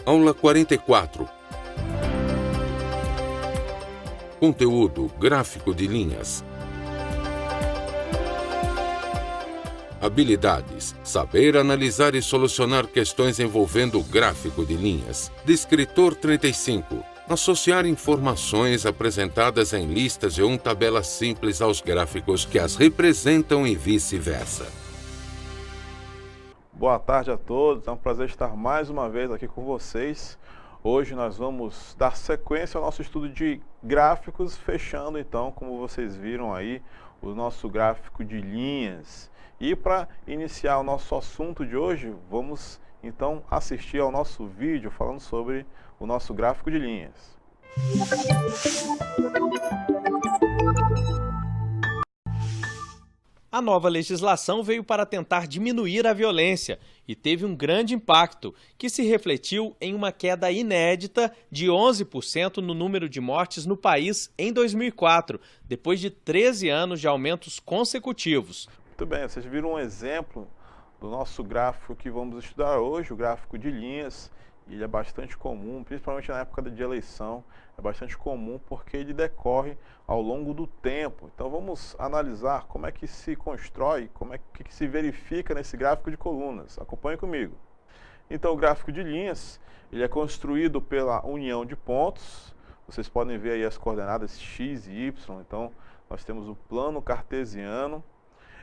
Aula 44. Conteúdo gráfico de linhas. Habilidades: saber analisar e solucionar questões envolvendo gráfico de linhas. Descritor 35. Associar informações apresentadas em listas ou tabelas simples aos gráficos que as representam e vice-versa. Boa tarde a todos, é um prazer estar mais uma vez aqui com vocês. Hoje nós vamos dar sequência ao nosso estudo de gráficos, fechando então, como vocês viram aí, o nosso gráfico de linhas. E para iniciar o nosso assunto de hoje, vamos então assistir ao nosso vídeo falando sobre o nosso gráfico de linhas. A nova legislação veio para tentar diminuir a violência e teve um grande impacto, que se refletiu em uma queda inédita de 11% no número de mortes no país em 2004, depois de 13 anos de aumentos consecutivos. Muito bem, vocês viram um exemplo do nosso gráfico que vamos estudar hoje, o gráfico de linhas. Ele é bastante comum, principalmente na época de eleição, é bastante comum porque ele decorre ao longo do tempo. Então vamos analisar como é que se constrói, como é que se verifica nesse gráfico de colunas. Acompanhe comigo. Então o gráfico de linhas, ele é construído pela união de pontos. Vocês podem ver aí as coordenadas x e y. Então nós temos o plano cartesiano.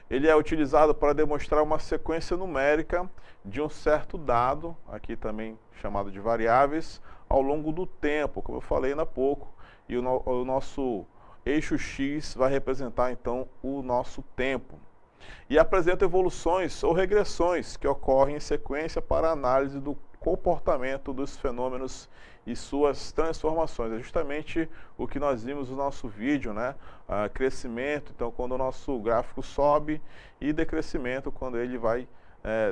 Ele é utilizado para demonstrar uma sequência numérica de um certo dado, aqui também chamado de variáveis, ao longo do tempo, como eu falei ainda há pouco. E o nosso eixo x vai representar então o nosso tempo. E apresenta evoluções ou regressões que ocorrem em sequência para análise do comportamento dos fenômenos e suas transformações. É justamente o que nós vimos no nosso vídeo, né? Crescimento, então quando o nosso gráfico sobe, e decrescimento quando ele vai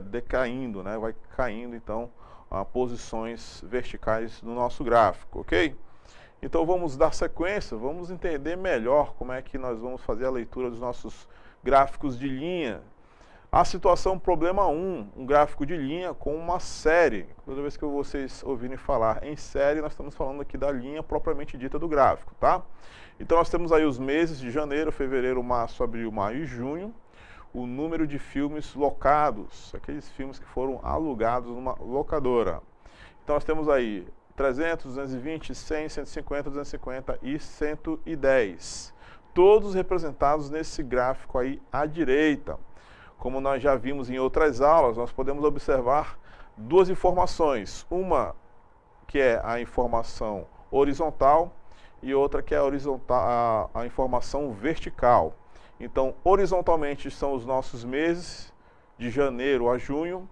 decaindo, né? Vai caindo então a posições verticais do nosso gráfico, ok? Então vamos dar sequência, vamos entender melhor como é que nós vamos fazer a leitura dos nossos gráficos de linha. A situação problema 1, um gráfico de linha com uma série. Toda vez que vocês ouvirem falar em série, nós estamos falando aqui da linha propriamente dita do gráfico, tá? Então nós temos aí os meses de janeiro, fevereiro, março, abril, maio e junho. O número de filmes locados, aqueles filmes que foram alugados numa locadora. Então nós temos aí 300, 220, 100, 150, 250 e 110. Todos representados nesse gráfico aí à direita. Como nós já vimos em outras aulas, nós podemos observar duas informações. Uma que é a informação horizontal e outra que é a informação vertical. Então, horizontalmente estão os nossos meses, de janeiro a junho,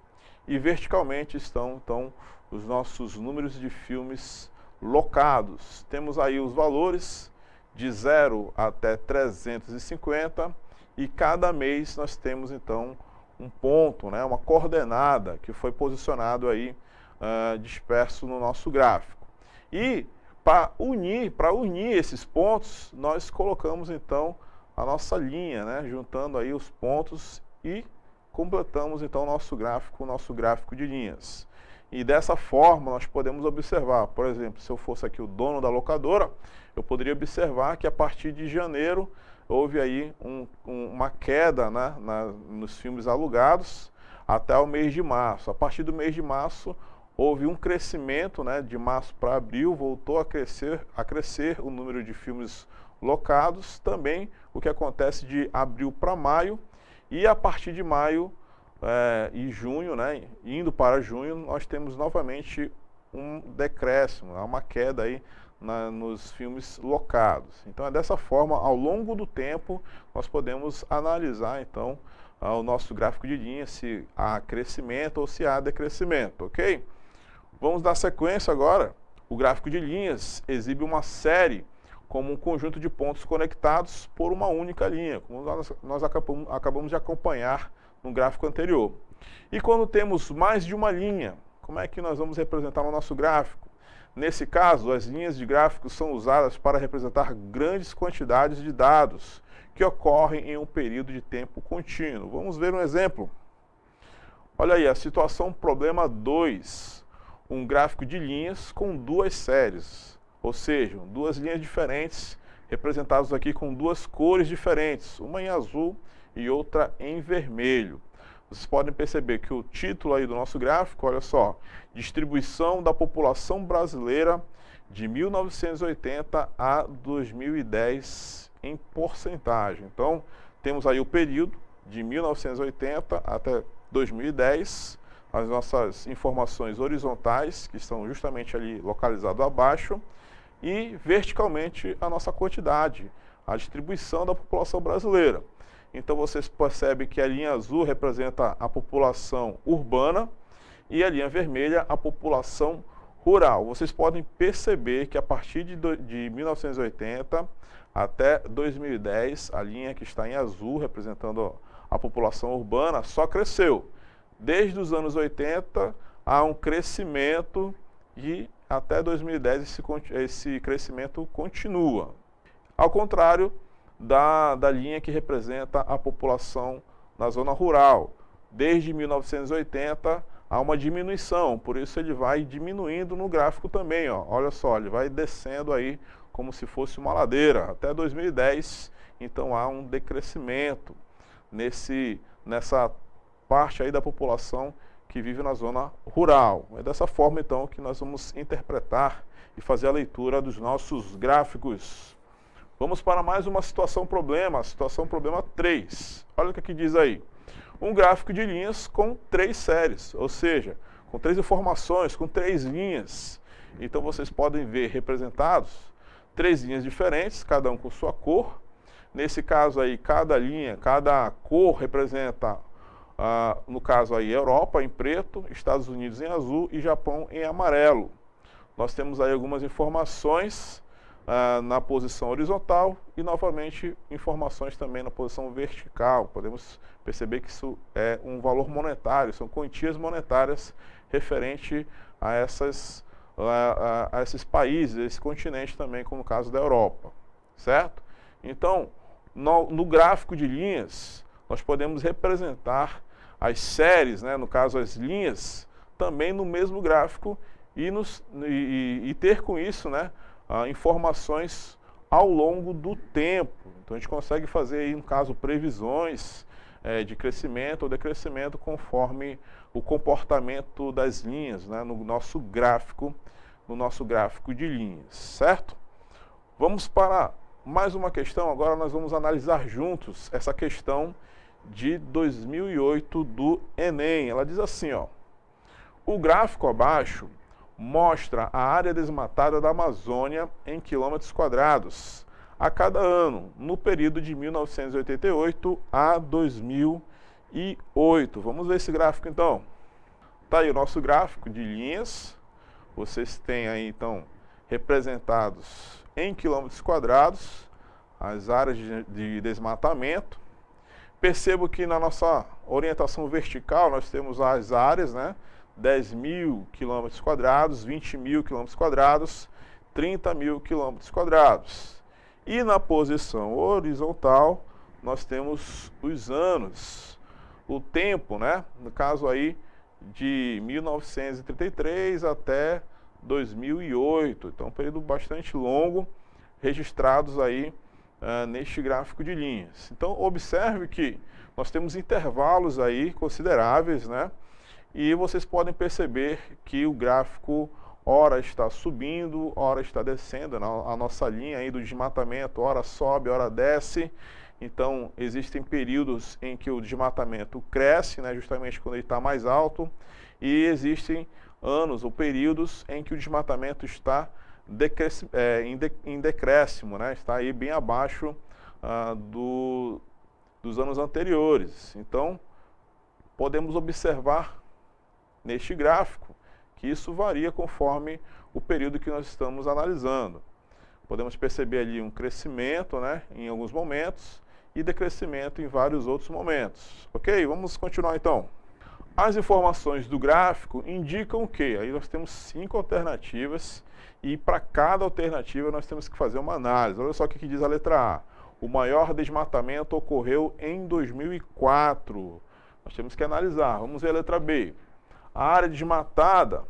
e verticalmente estão, então, os nossos números de filmes locados. Temos aí os valores de 0 até 350, e cada mês nós temos então um ponto, né, uma coordenada que foi posicionado aí disperso no nosso gráfico. E para unir esses pontos, nós colocamos então a nossa linha, né, juntando aí os pontos e completamos então o nosso gráfico de linhas. E dessa forma nós podemos observar, por exemplo, se eu fosse aqui o dono da locadora, eu poderia observar que a partir de janeiro houve aí uma queda, né, nos filmes alugados até o mês de março. A partir do mês de março houve um crescimento, né, de março para abril, voltou a crescer o número de filmes locados. Também o que acontece de abril para maio, e a partir de maio e junho, né, indo para junho, nós temos novamente um decréscimo, uma queda aí nos filmes locados. Então é dessa forma, ao longo do tempo, nós podemos analisar então o nosso gráfico de linha, se há crescimento ou se há decrescimento, ok? Vamos dar sequência agora. O gráfico de linhas exibe uma série como um conjunto de pontos conectados por uma única linha, como nós acabamos de acompanhar no gráfico anterior. E quando temos mais de uma linha, como é que nós vamos representar no nosso gráfico? Nesse caso, as linhas de gráficos são usadas para representar grandes quantidades de dados que ocorrem em um período de tempo contínuo. Vamos ver um exemplo. Olha aí, a situação problema 2. um gráfico de linhas com duas séries, ou seja, duas linhas diferentes, representadas aqui com duas cores diferentes, uma em azul e outra em vermelho. Vocês podem perceber que o título aí do nosso gráfico, olha só, distribuição da população brasileira de 1980 a 2010 em porcentagem. Então, temos aí o período de 1980 até 2010, as nossas informações horizontais, que estão justamente ali localizadas abaixo, e verticalmente a nossa quantidade, a distribuição da população brasileira. Então vocês percebem que a linha azul representa a população urbana e a linha vermelha a população rural. Vocês podem perceber que a partir de 1980 até 2010, a linha que está em azul, representando a população urbana, só cresceu. Desde os anos 80 há um crescimento e até 2010 esse crescimento continua. Ao contrário da linha que representa a população na zona rural. Desde 1980 há uma diminuição, por isso ele vai diminuindo no gráfico também, ó. Olha só, ele vai descendo aí como se fosse uma ladeira. Até 2010, então há um decrescimento nessa parte aí da população que vive na zona rural. É dessa forma então que nós vamos interpretar e fazer a leitura dos nossos gráficos. Vamos para mais uma situação problema, a situação problema 3. Olha o que aqui diz aí. Um gráfico de linhas com 3 séries, ou seja, com 3 informações, com 3 linhas. Então vocês podem ver representados 3 linhas diferentes, cada um com sua cor. Nesse caso aí, cada linha, cada cor representa, no caso aí, Europa em preto, Estados Unidos em azul e Japão em amarelo. Nós temos aí algumas informações na posição horizontal e novamente informações também na posição vertical. Podemos perceber que isso é um valor monetário, são quantias monetárias referente a esses países, esse continente também, como o caso da Europa, certo? Então, no gráfico de linhas, nós podemos representar as séries, né, no caso as linhas, também no mesmo gráfico e ter com isso, né, informações ao longo do tempo. Então a gente consegue fazer aí, no caso, previsões de crescimento ou decrescimento conforme o comportamento das linhas, né, no nosso gráfico de linhas, certo? Vamos para mais uma questão. Agora nós vamos analisar juntos essa questão de 2008 do Enem. Ela diz assim, ó: o gráfico abaixo mostra a área desmatada da Amazônia em quilômetros quadrados a cada ano, no período de 1988 a 2008. Vamos ver esse gráfico então. Tá aí o nosso gráfico de linhas. Vocês têm aí então representados em quilômetros quadrados as áreas de desmatamento. Percebo que na nossa orientação vertical nós temos as áreas, né? 10.000 quilômetros quadrados, 20.000 quilômetros quadrados, 30.000 quilômetros quadrados. E na posição horizontal nós temos os anos, o tempo, né? No caso aí de 1933 até 2008. Então, um período bastante longo, registrados aí neste gráfico de linhas. Então, observe que nós temos intervalos aí consideráveis, né? E vocês podem perceber que o gráfico ora está subindo, ora está descendo, a nossa linha aí do desmatamento ora sobe, ora desce. Então, existem períodos em que o desmatamento cresce, né, justamente quando ele está mais alto, e existem anos ou períodos em que o desmatamento está em decréscimo, né, está aí bem abaixo dos anos anteriores. Então, podemos observar neste gráfico que isso varia conforme o período que nós estamos analisando. Podemos perceber ali um crescimento, né, em alguns momentos e decrescimento em vários outros momentos. Ok? Vamos continuar então. As informações do gráfico indicam que aí nós temos 5 alternativas e para cada alternativa nós temos que fazer uma análise. Olha só o que diz a letra A. O maior desmatamento ocorreu em 2004. Nós temos que analisar. Vamos ver a letra B. A área desmatada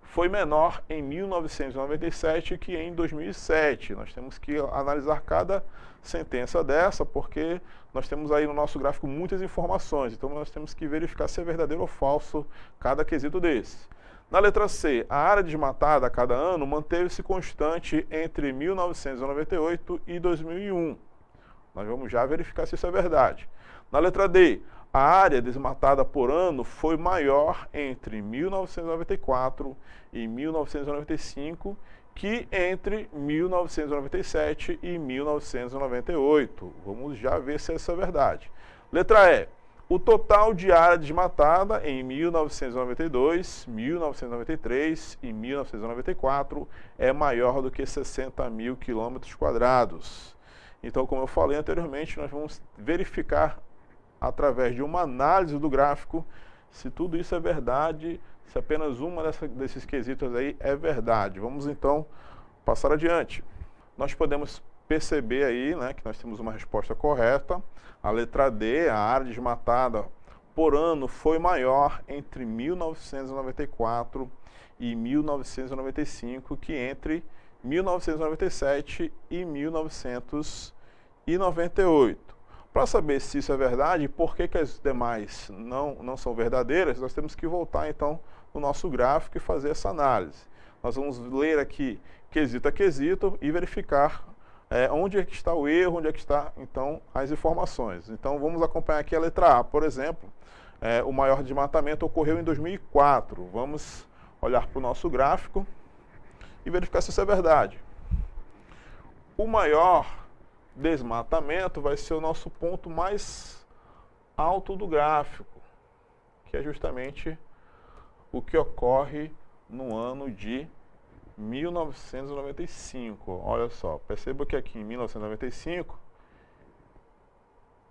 foi menor em 1997 que em 2007. Nós temos que analisar cada sentença dessa, porque nós temos aí no nosso gráfico muitas informações, então nós temos que verificar se é verdadeiro ou falso cada quesito desse. Na letra C, a área desmatada a cada ano manteve-se constante entre 1998 e 2001. Nós vamos já verificar se isso é verdade. Na letra D, a área desmatada por ano foi maior entre 1994 e 1995 que entre 1997 e 1998. Vamos já ver se essa é verdade. Letra E. O total de área desmatada em 1992, 1993 e 1994 é maior do que 60 mil quilômetros quadrados. Então, como eu falei anteriormente, nós vamos verificar através de uma análise do gráfico se tudo isso é verdade, se apenas uma desses quesitos aí é verdade. Vamos então passar adiante. Nós podemos perceber aí, né, que nós temos uma resposta correta. A letra D, a área desmatada por ano foi maior entre 1994 e 1995 que entre 1997 e 1998. Para saber se isso é verdade e por que as demais não são verdadeiras, nós temos que voltar então no nosso gráfico e fazer essa análise. Nós vamos ler aqui quesito a quesito e verificar onde é que está o erro, onde é que está então as informações. Então vamos acompanhar aqui a letra A, por exemplo, o maior desmatamento ocorreu em 2004. Vamos olhar para o nosso gráfico e verificar se isso é verdade. O maior desmatamento vai ser o nosso ponto mais alto do gráfico, que é justamente o que ocorre no ano de 1995. Olha só, perceba que aqui em 1995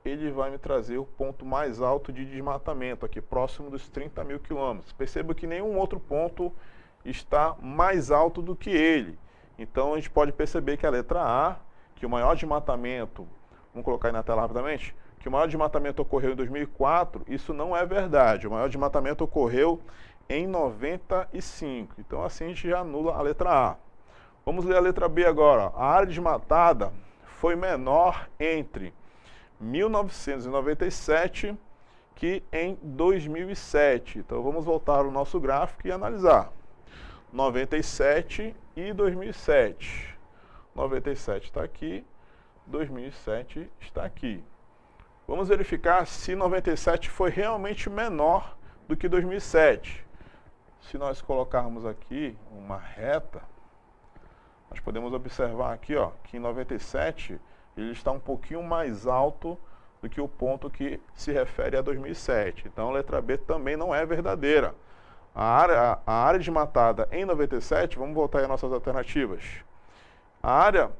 ele vai me trazer o ponto mais alto de desmatamento, aqui próximo dos 30 mil quilômetros. Perceba que nenhum outro ponto está mais alto do que ele. Então a gente pode perceber que a letra A, que o maior desmatamento, vamos colocar aí na tela rapidamente, que o maior desmatamento ocorreu em 2004, isso não é verdade. O maior desmatamento ocorreu em 95. Então assim a gente já anula a letra A. Vamos ler a letra B agora. A área desmatada foi menor entre 1997 que em 2007. Então vamos voltar ao nosso gráfico e analisar. 97 e 2007. 97 está aqui, 2007 está aqui. Vamos verificar se 97 foi realmente menor do que 2007. Se nós colocarmos aqui uma reta, nós podemos observar aqui, ó, que em 97 ele está um pouquinho mais alto do que o ponto que se refere a 2007. Então a letra B também não é verdadeira. A área desmatada em 97, vamos voltar aí às nossas alternativas. A área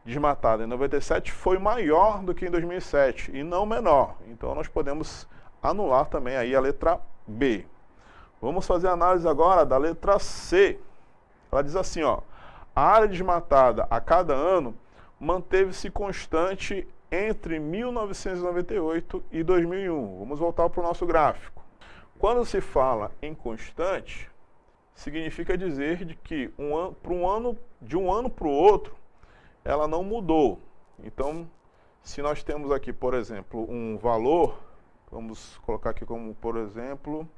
desmatada em 97 foi maior do que em 2007 e não menor. Então nós podemos anular também aí a letra B. Vamos fazer a análise agora da letra C. Ela diz assim, ó: a área desmatada a cada ano manteve-se constante entre 1998 e 2001. Vamos voltar para o nosso gráfico. Quando se fala em constante, significa dizer de que de um ano para o outro, ela não mudou. Então, se nós temos aqui, por exemplo, um valor, vamos colocar aqui como, por exemplo,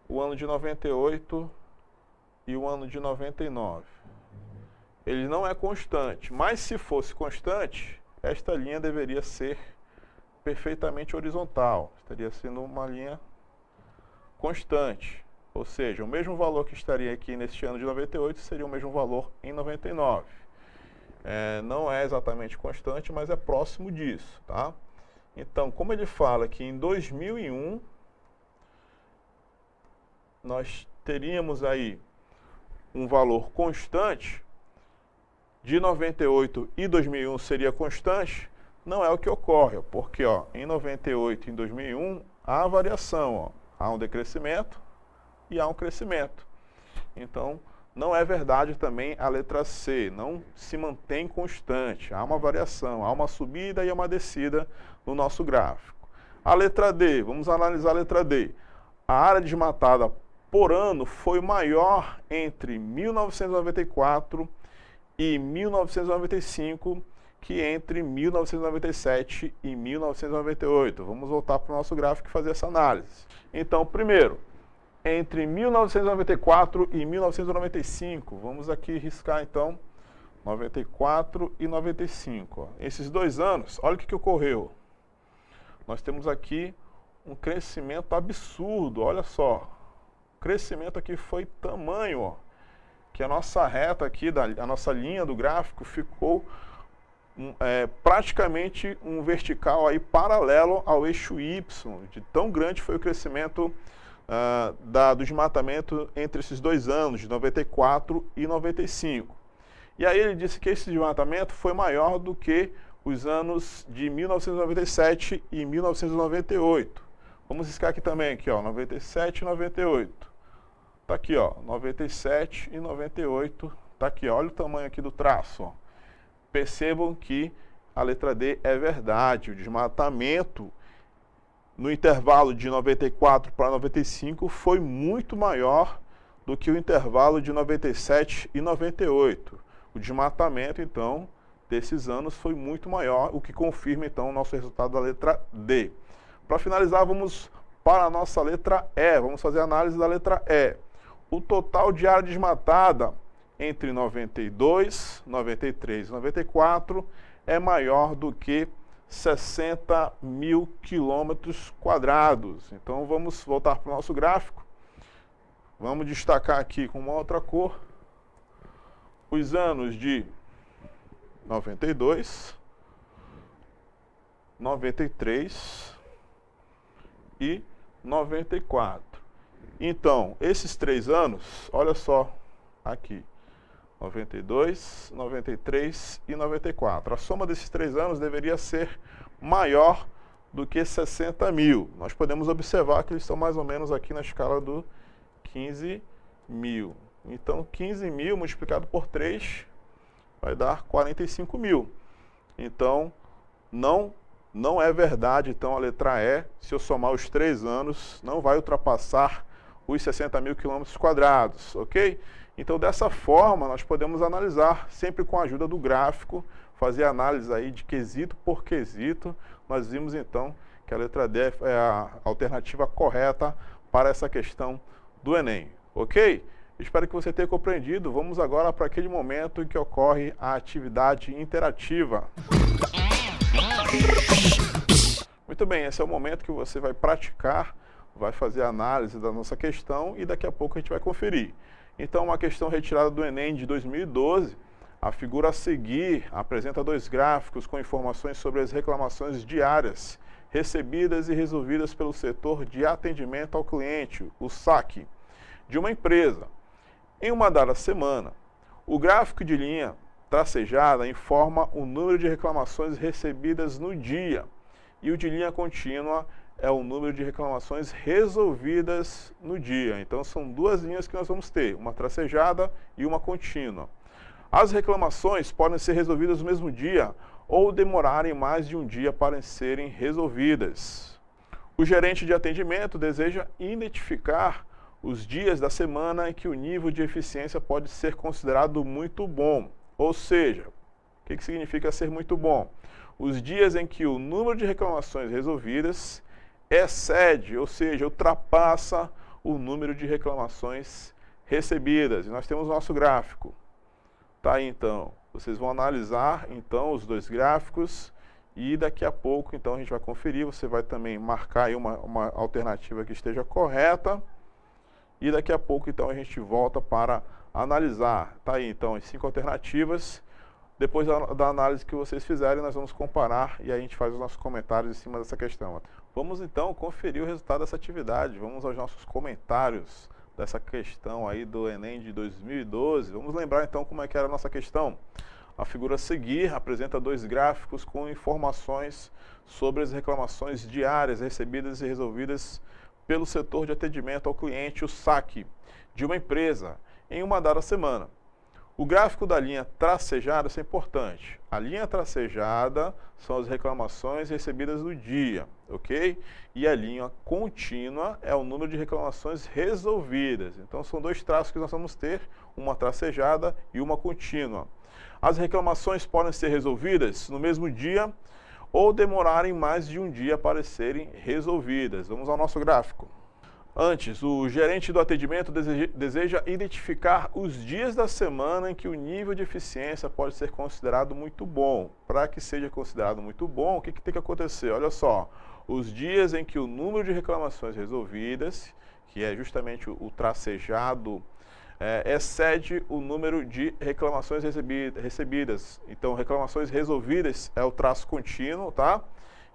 o ano de 98 e o ano de 99. Ele não é constante, mas se fosse constante, esta linha deveria ser perfeitamente horizontal, estaria sendo uma linha constante. Ou seja, o mesmo valor que estaria aqui neste ano de 98 seria o mesmo valor em 99. Não é exatamente constante, mas é próximo disso, tá? Então, como ele fala que em 2001 nós teríamos aí um valor constante, de 98 e 2001 seria constante, não é o que ocorre, porque ó, em 98 e em 2001 há variação, ó, há um decrescimento e há um crescimento. Então, não é verdade também a letra C, não se mantém constante, há uma variação, há uma subida e uma descida no nosso gráfico. A letra D, vamos analisar a letra D. A área desmatada por ano foi maior entre 1994 e 1995 que entre 1997 e 1998. Vamos voltar para o nosso gráfico e fazer essa análise. Então, primeiro, entre 1994 e 1995, vamos aqui riscar então 94 e 95. Ó. Esses 2 anos, olha o que ocorreu. Nós temos aqui um crescimento absurdo, olha só. O crescimento aqui foi tamanho, ó, que a nossa reta aqui, a nossa linha do gráfico ficou praticamente um vertical aí paralelo ao eixo Y, de tão grande foi o crescimento do desmatamento entre esses 2 anos, de 94 e 95. E aí ele disse que esse desmatamento foi maior do que os anos de 1997 e 1998. Vamos riscar aqui também, aqui, ó, 97 e 98. Tá aqui, ó, 97 e 98. Tá aqui, ó, olha o tamanho aqui do traço, ó. Percebam que a letra D é verdade. O desmatamento no intervalo de 94 para 95 foi muito maior do que o intervalo de 97 e 98. O desmatamento, então, desses anos foi muito maior, o que confirma, então, o nosso resultado da letra D. Para finalizar, vamos para a nossa letra E. Vamos fazer a análise da letra E. O total de área desmatada entre 92, 93 e 94 é maior do que 60 mil quilômetros quadrados. Então, vamos voltar para o nosso gráfico. Vamos destacar aqui com uma outra cor os anos de 92, 93 e 94. Então, esses 3 anos, olha só aqui, 92, 93 e 94. A soma desses 3 anos deveria ser maior do que 60 mil. Nós podemos observar que eles estão mais ou menos aqui na escala do 15 mil. Então, 15 mil multiplicado por 3 vai dar 45 mil. Então, não é verdade, então, a letra E, se eu somar os 3 anos, não vai ultrapassar os 60 mil quilômetros quadrados, ok? Então, dessa forma, nós podemos analisar, sempre com a ajuda do gráfico, fazer análise aí de quesito por quesito. Nós vimos, então, que a letra D é a alternativa correta para essa questão do Enem, ok? Espero que você tenha compreendido. Vamos agora para aquele momento em que ocorre a atividade interativa. Muito bem, esse é o momento que você vai praticar, vai fazer a análise da nossa questão e daqui a pouco a gente vai conferir. Então, uma questão retirada do Enem de 2012, a figura a seguir apresenta 2 gráficos com informações sobre as reclamações diárias recebidas e resolvidas pelo setor de atendimento ao cliente, o SAC, de uma empresa. Em uma dada semana, o gráfico de linha tracejada informa o número de reclamações recebidas no dia e o de linha contínua é o número de reclamações resolvidas no dia. Então, são 2 linhas que nós vamos ter, uma tracejada e uma contínua. As reclamações podem ser resolvidas no mesmo dia ou demorarem mais de um dia para serem resolvidas. O gerente de atendimento deseja identificar os dias da semana em que o nível de eficiência pode ser considerado muito bom. Ou seja, o que significa ser muito bom? Os dias em que o número de reclamações resolvidas excede, ou seja, ultrapassa o número de reclamações recebidas. E nós temos o nosso gráfico. Tá aí, então. Vocês vão analisar, então, os 2 gráficos e daqui a pouco, então, a gente vai conferir. Você vai também marcar aí uma alternativa que esteja correta. E daqui a pouco, então, a gente volta para analisar. Tá aí, então, as 5 alternativas. Depois da análise que vocês fizerem, nós vamos comparar e aí a gente faz os nossos comentários em cima dessa questão. Vamos, então, conferir o resultado dessa atividade. Vamos aos nossos comentários dessa questão aí do Enem de 2012. Vamos lembrar, então, como é que era a nossa questão. A figura a seguir apresenta 2 gráficos com informações sobre as reclamações diárias recebidas e resolvidas pelo setor de atendimento ao cliente, o SAC, de uma empresa, em uma dada semana. O gráfico da linha tracejada, isso é importante. A linha tracejada são as reclamações recebidas no dia, ok? E a linha contínua é o número de reclamações resolvidas. Então são dois traços que nós vamos ter, uma tracejada e uma contínua. As reclamações podem ser resolvidas no mesmo dia ou demorarem mais de um dia para serem resolvidas. Vamos ao nosso gráfico. Antes, o gerente do atendimento deseja identificar os dias da semana em que o nível de eficiência pode ser considerado muito bom. Para que seja considerado muito bom, o que tem que acontecer? Olha só, os dias em que o número de reclamações resolvidas, que é justamente o tracejado, excede o número de reclamações recebidas. Então, reclamações resolvidas é o traço contínuo, tá?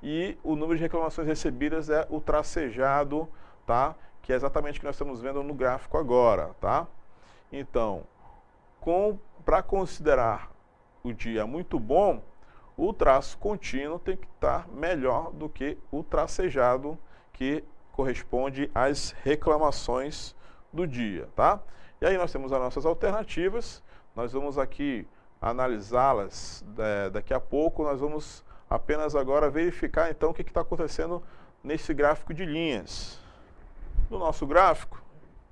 E o número de reclamações recebidas é o tracejado, tá? Que é exatamente o que nós estamos vendo no gráfico agora, tá? Então, para considerar o dia muito bom, o traço contínuo tem que estar melhor do que o tracejado, que corresponde às reclamações do dia, tá? E aí nós temos as nossas alternativas, nós vamos aqui analisá-las daqui a pouco, nós vamos apenas agora verificar então o que está acontecendo nesse gráfico de linhas. No nosso gráfico,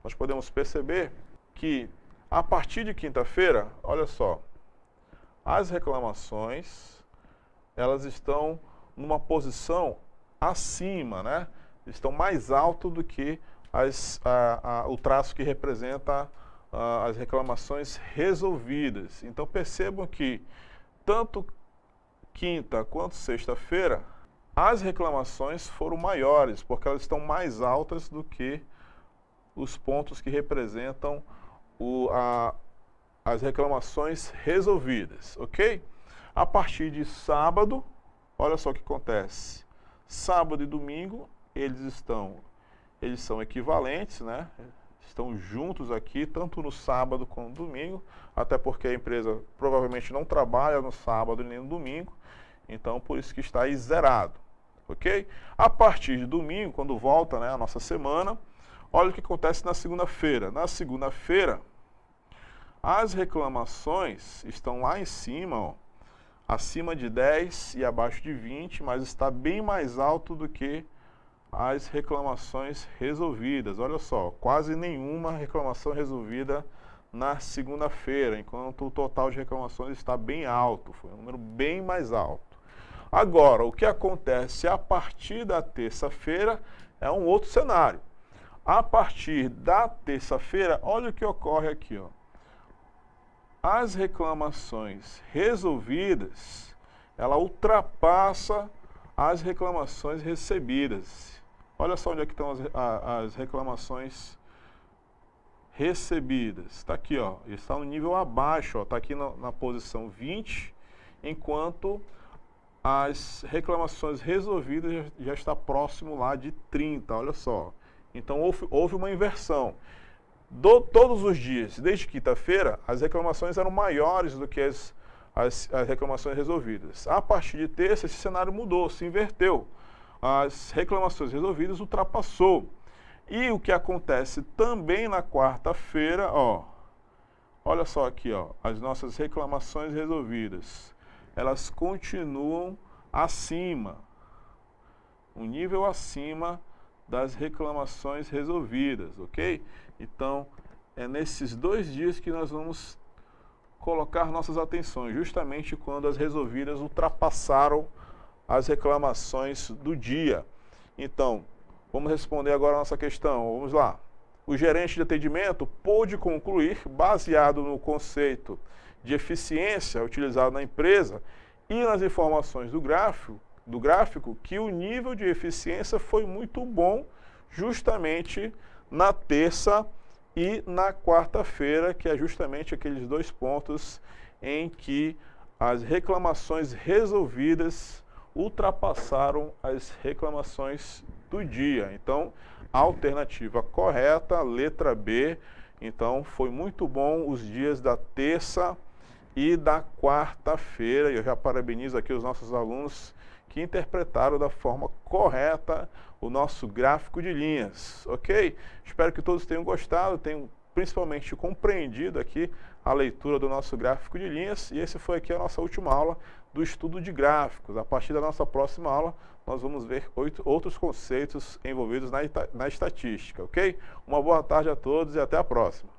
nós podemos perceber que a partir de quinta-feira, olha só, as reclamações, elas estão numa posição acima, né? Estão mais alto do que o traço que representa as reclamações resolvidas. Então percebam que tanto quinta quanto sexta-feira, as reclamações foram maiores, porque elas estão mais altas do que os pontos que representam as reclamações resolvidas, ok? A partir de sábado, olha só o que acontece. Sábado e domingo, eles são equivalentes, né? Estão juntos aqui, tanto no sábado como no domingo, até porque a empresa provavelmente não trabalha no sábado nem no domingo, então por isso que está aí zerado. Ok? A partir de domingo, quando volta, né, a nossa semana, olha o que acontece na segunda-feira. Na segunda-feira, as reclamações estão lá em cima, ó, acima de 10 e abaixo de 20, mas está bem mais alto do que as reclamações resolvidas. Olha só, quase nenhuma reclamação resolvida na segunda-feira, enquanto o total de reclamações está bem alto, foi um número bem mais alto. Agora, o que acontece a partir da terça-feira é um outro cenário. A partir da terça-feira, olha o que ocorre aqui, ó. As reclamações resolvidas, ela ultrapassa as reclamações recebidas. Olha só onde é que estão as reclamações recebidas. Está aqui, ó, está no nível abaixo, está aqui na posição 20, enquanto as reclamações resolvidas já está próximo lá de 30, olha só. Então houve uma inversão. Todos os dias, desde quinta-feira, as reclamações eram maiores do que as reclamações resolvidas. A partir de terça, esse cenário mudou, se inverteu. As reclamações resolvidas ultrapassou. E o que acontece também na quarta-feira, ó, olha só aqui, ó, as nossas reclamações resolvidas, elas continuam acima, um nível acima das reclamações resolvidas, ok? Então, é nesses 2 dias que nós vamos colocar nossas atenções, justamente quando as resolvidas ultrapassaram as reclamações do dia. Então, vamos responder agora a nossa questão, vamos lá. O gerente de atendimento pôde concluir, baseado no conceito de eficiência utilizado na empresa e nas informações do gráfico, que o nível de eficiência foi muito bom justamente na terça e na quarta-feira, que é justamente aqueles 2 pontos em que as reclamações resolvidas ultrapassaram as reclamações do dia. Então, a alternativa correta, letra B. Então, foi muito bom os dias da terça e da quarta-feira. Eu já parabenizo aqui os nossos alunos que interpretaram da forma correta o nosso gráfico de linhas, ok? Espero que todos tenham gostado, tenham principalmente compreendido aqui a leitura do nosso gráfico de linhas. E esse foi aqui a nossa última aula do estudo de gráficos. A partir da nossa próxima aula, nós vamos ver outros conceitos envolvidos na estatística, ok? Uma boa tarde a todos e até a próxima.